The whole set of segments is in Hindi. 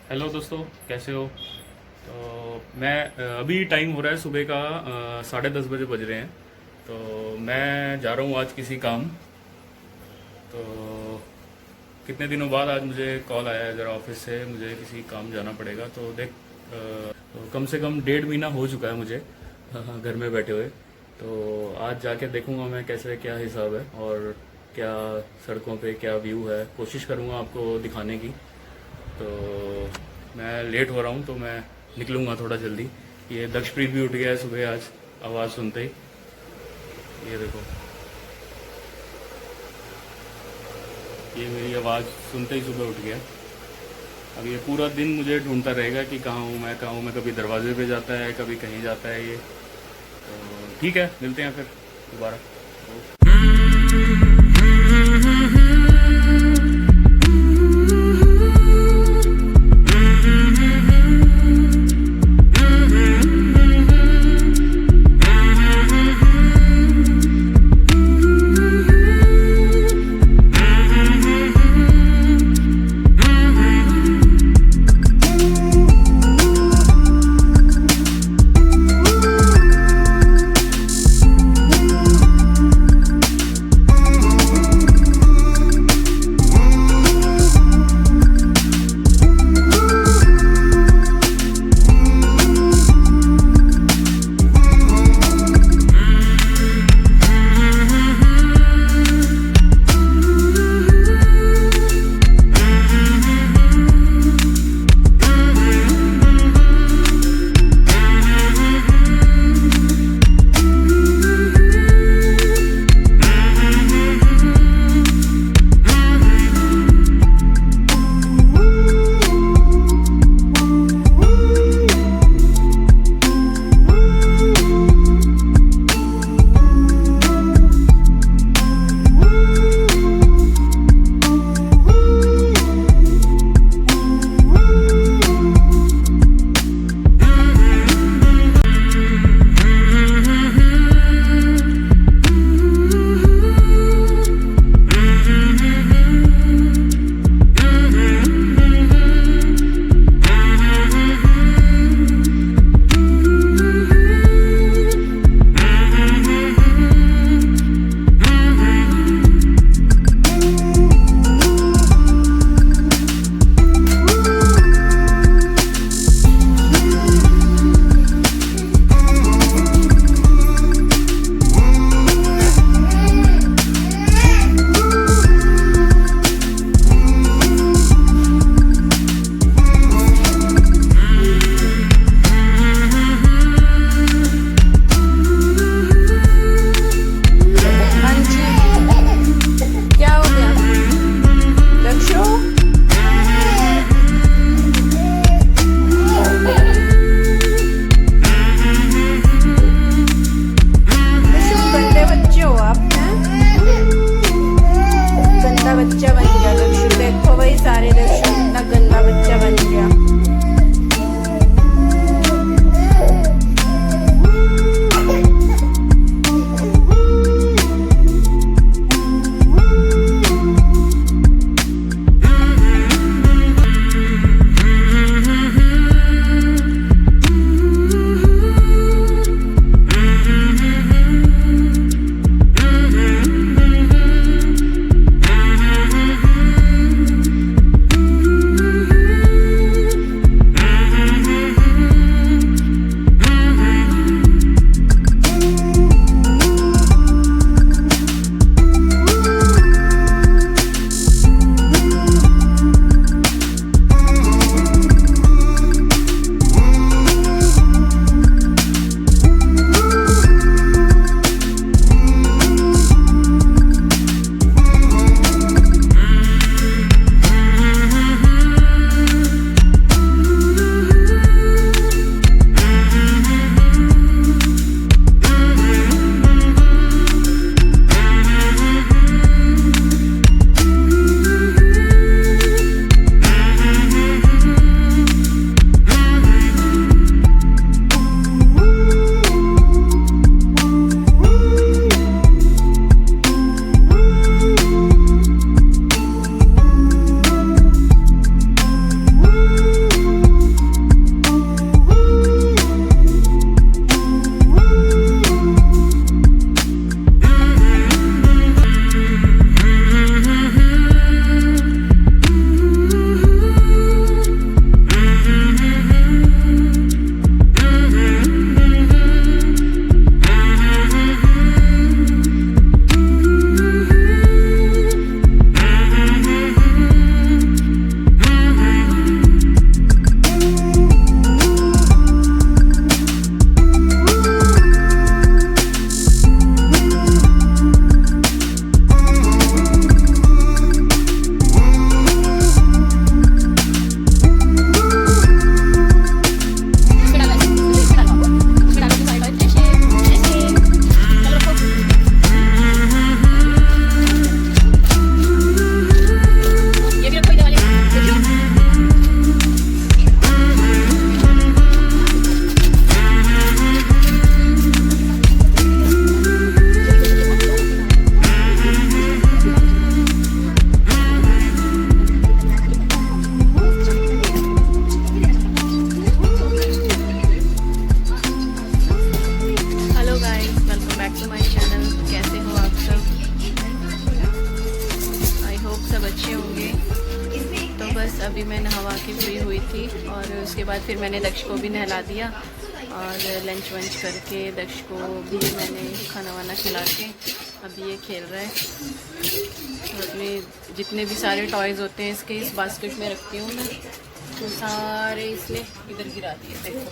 हेलो दोस्तों, कैसे हो? तो मैं अभी टाइम हो रहा है सुबह का 10:30 बजे बज रहे हैं। तो मैं जा रहा हूँ आज किसी काम। तो कितने दिनों बाद आज मुझे कॉल आया है ज़रा ऑफिस से, मुझे किसी काम जाना पड़ेगा। तो देख तो कम से कम 1.5 महीना हो चुका है मुझे घर में बैठे हुए। तो आज जाके देखूंगा मैं कैसे क्या हिसाब है और क्या सड़कों पे क्या व्यू है, कोशिश करूंगा आपको दिखाने की। तो मैं लेट हो रहा हूँ तो मैं निकलूँगा थोड़ा जल्दी। ये दक्षप्रीत भी उठ गया है सुबह आज आवाज़ सुनते ही। ये देखो, ये मेरी आवाज़ सुनते ही सुबह उठ गया। अब ये पूरा दिन मुझे ढूंढता रहेगा कि कहाँ हूँ मैं, कहाँ हूँ मैं। कभी दरवाजे पे जाता है, कभी कहीं जाता है ये। तो ठीक है, मिलते हैं फिर दोबारा। नहा के फ्री हुई थी और उसके बाद फिर मैंने दक्ष को भी नहला दिया और लंच वंच करके दक्ष को भी मैंने खाना वाना खिला के अभी ये खेल रहा है। और अपने जितने भी सारे टॉयज़ होते हैं इसके इस बास्केट में रखती हूँ मैं, तो सारे इसने इधर गिरा दिए। देखो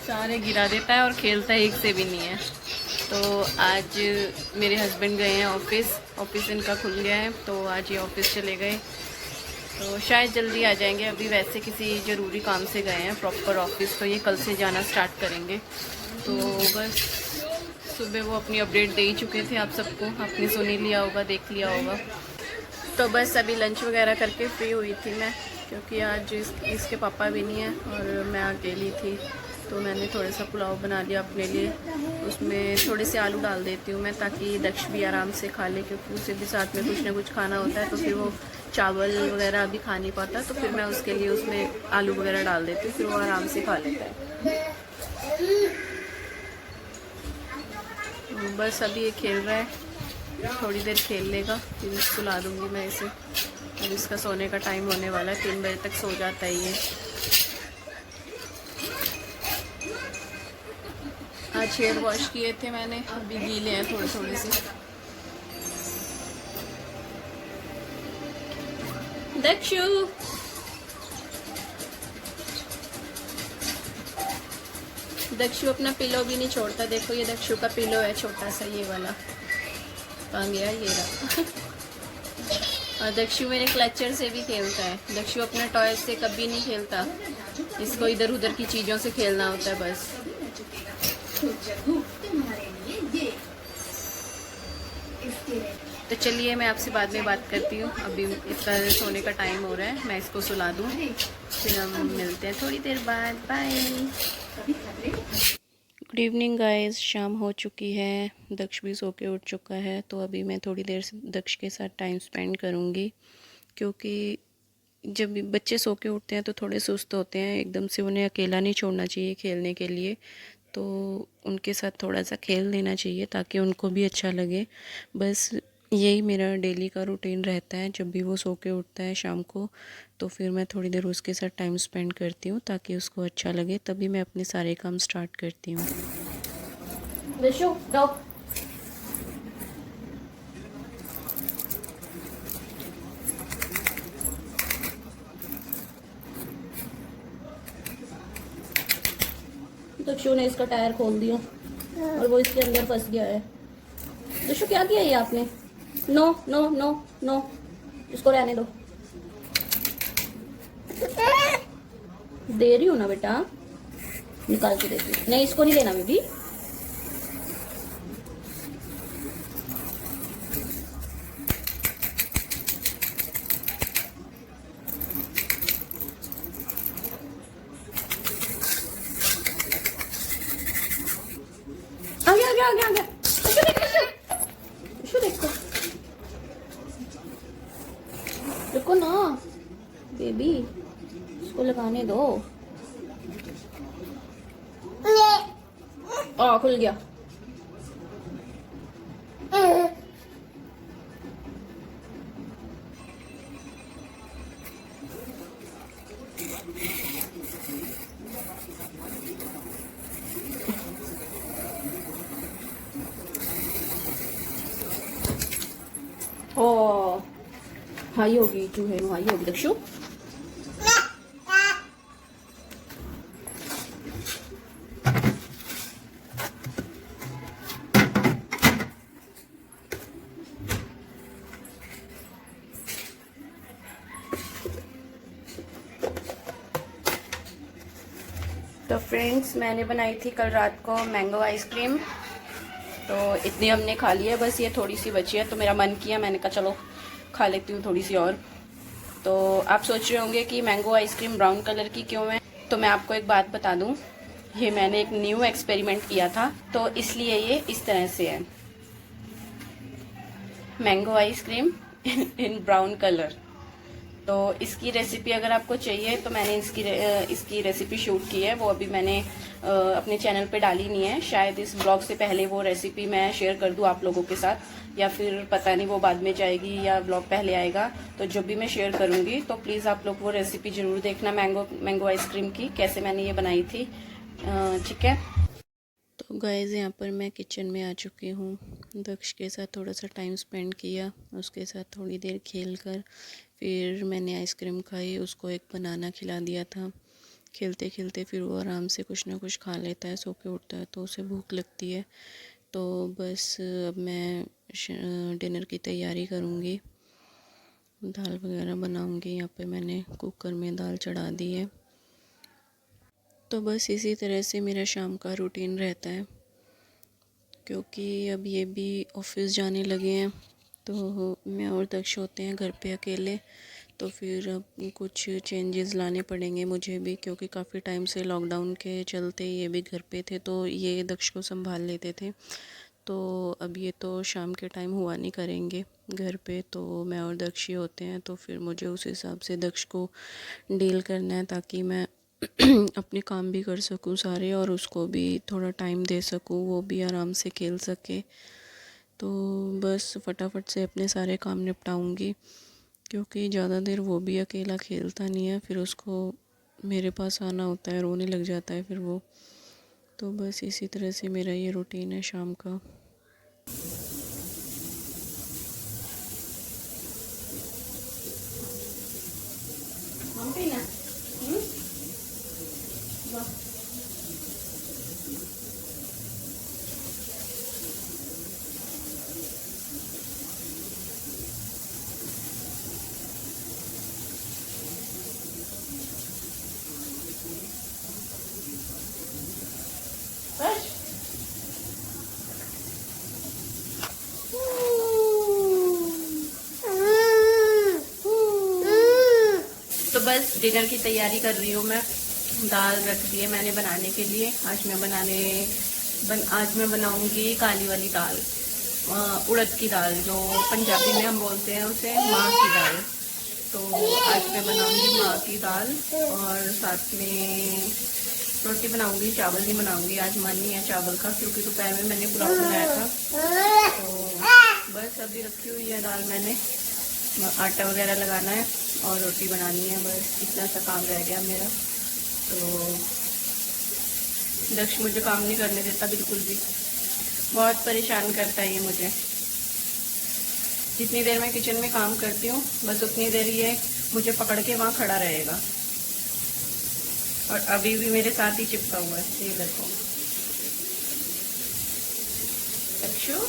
सारे गिरा देता है और खेलता है एक से भी नहीं है। तो आज मेरे हस्बैंड गए हैं ऑफिस इनका खुल गया है तो आज ये ऑफिस चले गए, तो शायद जल्दी आ जाएंगे। अभी वैसे किसी ज़रूरी काम से गए हैं प्रॉपर ऑफिस, तो ये कल से जाना स्टार्ट करेंगे। तो बस सुबह वो अपनी अपडेट दे ही चुके थे आप सबको, आपने सुन ही लिया होगा, देख लिया होगा। तो बस अभी लंच वगैरह करके फ्री हुई थी मैं, क्योंकि आज इसके पापा भी नहीं हैं और मैं अकेली थी, तो मैंने थोड़ा सा पुलाव बना लिया अपने लिए। उसमें थोड़े से आलू डाल देती हूँ मैं ताकि दक्ष भी आराम से खा ले, क्योंकि उसे भी साथ में कुछ ना कुछ खाना होता है, तो फिर वो चावल वगैरह अभी खा नहीं पाता, तो फिर मैं उसके लिए उसमें आलू वगैरह डाल देती हूँ, फिर वो आराम से खा लेता है। तो बस अभी ये खेल रहा है, थोड़ी देर खेल लेगा फिर सुला दूँगी मैं इसे। अब इसका सोने का टाइम होने वाला है, 3 बजे तक सो जाता है ये। आज हेयर वॉश किए थे मैंने, अभी गीले हैं थोड़े थोड़े से। दक्षु दक्षु अपना पिलो भी नहीं छोड़ता। देखो ये दक्षु का पिलो है छोटा सा, ये वाला कहाँ गया, ये रहा। और दक्षु मेरे क्लचर से भी खेलता है। दक्षु अपने टॉय से कभी नहीं खेलता, इसको इधर उधर की चीज़ों से खेलना होता है बस। तो चलिए मैं आपसे बाद में बात करती हूँ, अभी इसका सोने का टाइम हो रहा है, मैं इसको सुला दूँ, फिर हम मिलते हैं थोड़ी देर बाद। बाय। गुड इवनिंग गाइस, शाम हो चुकी है, दक्ष भी सो के उठ चुका है, तो अभी मैं थोड़ी देर से दक्ष के साथ टाइम स्पेंड करूँगी, क्योंकि जब बच्चे सो के उठते हैं तो थोड़े सुस्त होते हैं, एकदम से उन्हें अकेला नहीं छोड़ना चाहिए खेलने के लिए, तो उनके साथ थोड़ा सा खेल लेना चाहिए ताकि उनको भी अच्छा लगे। बस यही मेरा डेली का रूटीन रहता है, जब भी वो सो के उठता है शाम को, तो फिर मैं थोड़ी देर उसके साथ टाइम स्पेंड करती हूँ ताकि उसको अच्छा लगे, तभी मैं अपने सारे काम स्टार्ट करती हूँ। दक्षु ने इसका टायर खोल दिया और वो इसके अंदर फंस गया है। दक्षु क्या किया ये आपने? नो नो नो नो, इसको रहने दो। दे रही हूँ ना बेटा, निकाल के देती हूँ। नहीं इसको नहीं लेना बेबी। आ गया। देखो ना बेबी, इसको लगाने दो। खुल गया। हाई होगी चूहे, हाई होगी दक्षु। तो फ्रेंड्स, मैंने बनाई थी कल रात को मैंगो आइसक्रीम, तो इतनी हमने खा ली है, बस ये थोड़ी सी बची है, तो मेरा मन किया, मैंने कहा चलो खा लेती हूँ थोड़ी सी और। तो आप सोच रहे होंगे कि मैंगो आइसक्रीम ब्राउन कलर की क्यों है, तो मैं आपको एक बात बता दूँ, ये मैंने एक न्यू एक्सपेरिमेंट किया था, तो इसलिए ये इस तरह से है, मैंगो आइसक्रीम इन ब्राउन कलर। तो इसकी रेसिपी अगर आपको चाहिए तो मैंने इसकी रेसिपी शूट की है, वो अभी मैंने अपने चैनल पे डाली नहीं है, शायद इस ब्लॉग से पहले वो रेसिपी मैं शेयर कर दूँ आप लोगों के साथ। या फिर पता नहीं वो बाद में जाएगी या व्लॉग पहले आएगा। तो जब भी मैं शेयर करूँगी तो प्लीज़ आप लोग वो रेसिपी ज़रूर देखना, मैंगो आइसक्रीम की, कैसे मैंने ये बनाई थी। ठीक है। तो गाइस यहाँ पर मैं किचन में आ चुकी हूँ। दक्ष के साथ थोड़ा सा टाइम स्पेंड किया, उसके साथ थोड़ी देर खेल कर फिर मैंने आइसक्रीम खाई। उसको एक बनाना खिला दिया था। खेलते खेलते फिर वो आराम से कुछ ना कुछ खा लेता है, सो के उठता है तो उसे भूख लगती है। तो बस अब मैं डिनर की तैयारी करूँगी, दाल वगैरह बनाऊँगी। यहाँ पे मैंने कुकर में दाल चढ़ा दी है। तो बस इसी तरह से मेरा शाम का रूटीन रहता है, क्योंकि अब ये भी ऑफिस जाने लगे हैं तो मैं और दक्ष होते हैं घर पे अकेले। तो फिर अब कुछ चेंजेस लाने पड़ेंगे मुझे भी, क्योंकि काफ़ी टाइम से लॉकडाउन के चलते ये भी घर पे थे तो ये दक्ष को संभाल लेते थे। तो अब ये तो शाम के टाइम हुआ नहीं करेंगे घर पे, तो मैं और दक्ष ही होते हैं। तो फिर मुझे उस हिसाब से दक्ष को डील करना है ताकि मैं अपने काम भी कर सकूं सारे और उसको भी थोड़ा टाइम दे सकूं, वो भी आराम से खेल सके। तो बस फटाफट से अपने सारे काम निपटाऊंगी, क्योंकि ज़्यादा देर वो भी अकेला खेलता नहीं है, फिर उसको मेरे पास आना होता है, रोने लग जाता है फिर वो। तो बस इसी तरह से मेरा ये रूटीन है शाम का। तो बस डिनर की तैयारी कर रही हूँ मैं। दाल रख दी है मैंने बनाने के लिए। आज मैं बनाऊंगी काली वाली दाल, उड़द की दाल, जो पंजाबी में हम बोलते हैं उसे माँ की दाल। तो आज मैं बनाऊंगी माँ की दाल और साथ में रोटी बनाऊंगी, चावल नहीं बनाऊंगी। आज मन नहीं है चावल का, क्योंकि दोपहर में मैंने पुलाव बनाया था। तो बस अभी रखी हुई है दाल मैंने, आटा वगैरह लगाना है और रोटी बनानी है, बस इतना सा काम रह गया मेरा। तो दक्ष मुझे काम नहीं करने देता बिल्कुल भी, बहुत परेशान करता है ये मुझे। जितनी देर मैं किचन में काम करती हूँ बस उतनी देर ये मुझे पकड़ के वहाँ खड़ा रहेगा, और अभी भी मेरे साथ ही चिपका हुआ है। ये देखो दक्षु,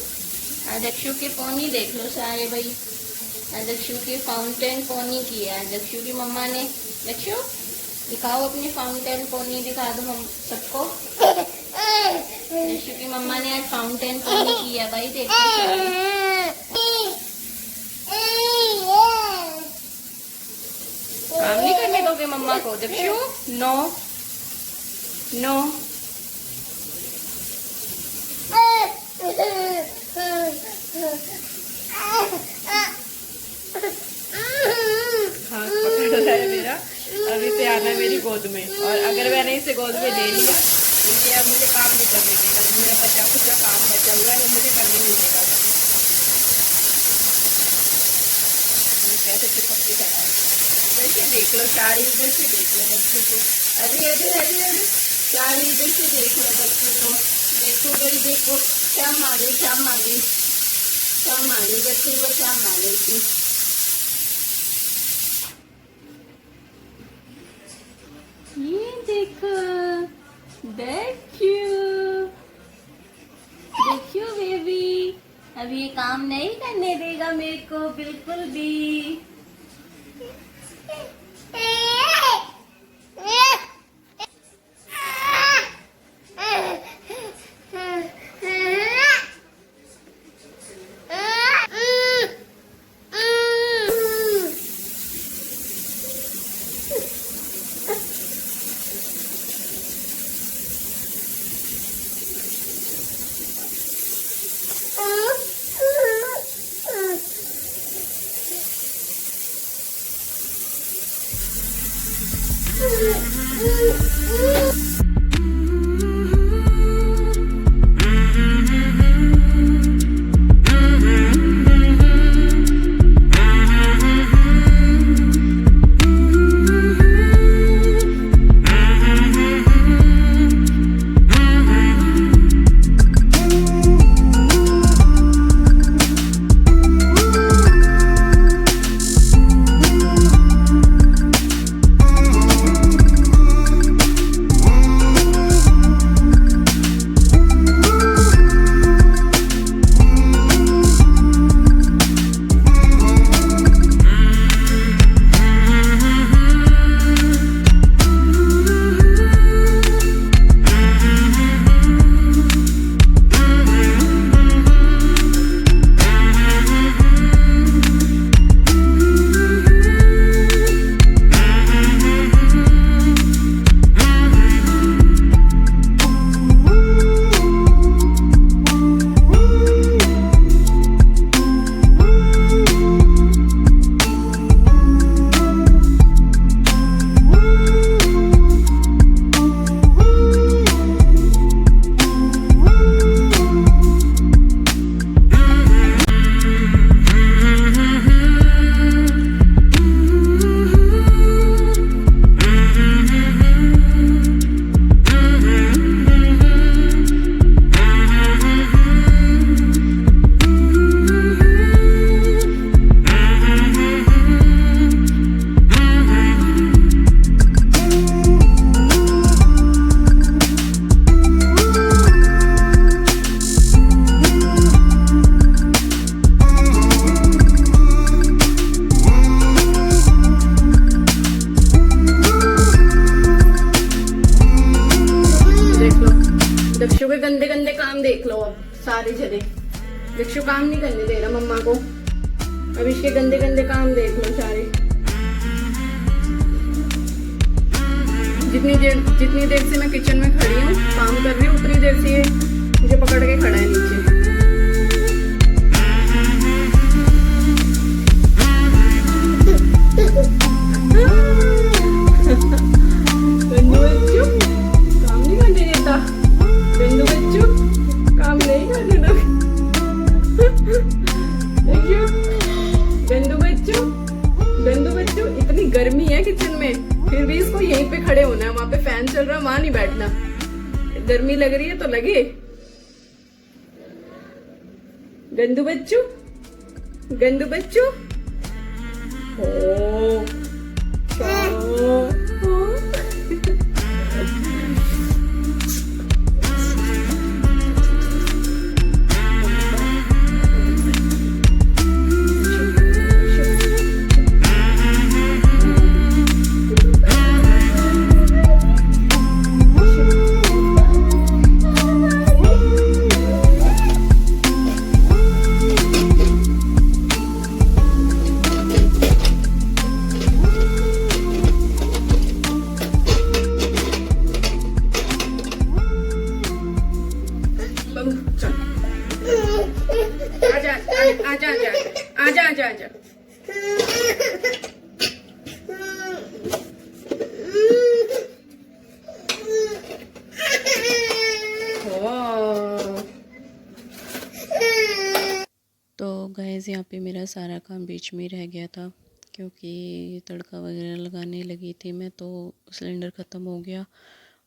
दक्षु के पोनी देख लो सारे भाई। दक्षु की फाउंटेन पोनी की है दक्षु की मम्मा ने। दक्षु दिखाओ अपनी फाउंटेन पोनी, दिखा दो हम सबको। दक्षु की मम्मा ने आज फाउंटेन पोनी की है भाई, देखो। काम नहीं करने दोगे मम्मा को दक्षु? No no. हाथ पकड़ रहा है मेरा, अभी से आना है मेरी गोद में, और अगर मैंने इसे गोद में ले लिया तो ये अब मुझे काम नहीं करने देगा। जो मेरा बचा कुचा काम बचा हुआ है वो मुझे करने नहीं देगा। कैसे चिपक के खड़ा है, इधर से देख लो साड़ी, इधर से देख लो बच्चे को। अरे अरे अरे अरे साड़ी इधर से देख लो बच्चे को, देखो भाई देखो, क्या मारे बच्चे को, क्या मारे थी। ये देखो देखियो बेबी, अब ये काम नहीं करने देगा मेरे को बिल्कुल भी। देख लो अब सारे जने। विक्षु काम नहीं करने दे रहा मम्मा को। अब इसके गंदे गंदे काम देख लो सारे। जितनी देर से मैं किचन में खड़ी हूँ काम कर रही हूँ, उतनी देर से ये मुझे पकड़ के खड़ा है नीचे। गंदू बच्चू काम नहीं करने देता। गंदू बच्चू काम नहीं करने देता। देखियो गंदू बच्चू इतनी गर्मी है किचन में, फिर भी इसको यहीं पे खड़े होना है। वहां पे फैन चल रहा है, वहां नहीं बैठना। गर्मी लग रही है तो लगे। गंदू बच्चू आजा। तो गाइस यहाँ पे मेरा सारा काम बीच में रह गया था, क्योंकि तड़का वगैरह लगाने लगी थी मैं, तो सिलेंडर ख़त्म हो गया।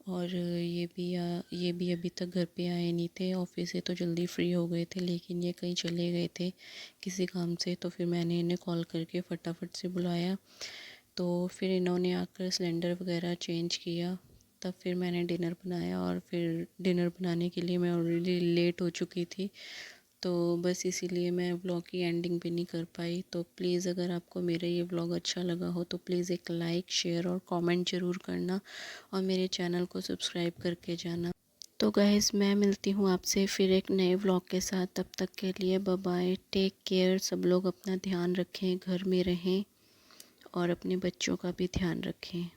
और ये भी अभी तक घर पे आए नहीं थे। ऑफिस से तो जल्दी फ्री हो गए थे, लेकिन ये कहीं चले गए थे किसी काम से। तो फिर मैंने इन्हें कॉल करके फटाफट से बुलाया। तो फिर इन्होंने आकर सिलेंडर वगैरह चेंज किया। तब फिर मैंने डिनर बनाया, और फिर डिनर बनाने के लिए मैं ऑलरेडी लेट हो चुकी थी। तो बस इसीलिए मैं व्लॉग की एंडिंग भी नहीं कर पाई। तो प्लीज़ अगर आपको मेरा ये व्लॉग अच्छा लगा हो तो प्लीज़ एक लाइक, शेयर और कमेंट ज़रूर करना, और मेरे चैनल को सब्सक्राइब करके जाना। तो गाइस मैं मिलती हूँ आपसे फिर एक नए व्लॉग के साथ। तब तक के लिए बाय बाय, टेक केयर। सब लोग अपना ध्यान रखें, घर में रहें और अपने बच्चों का भी ध्यान रखें।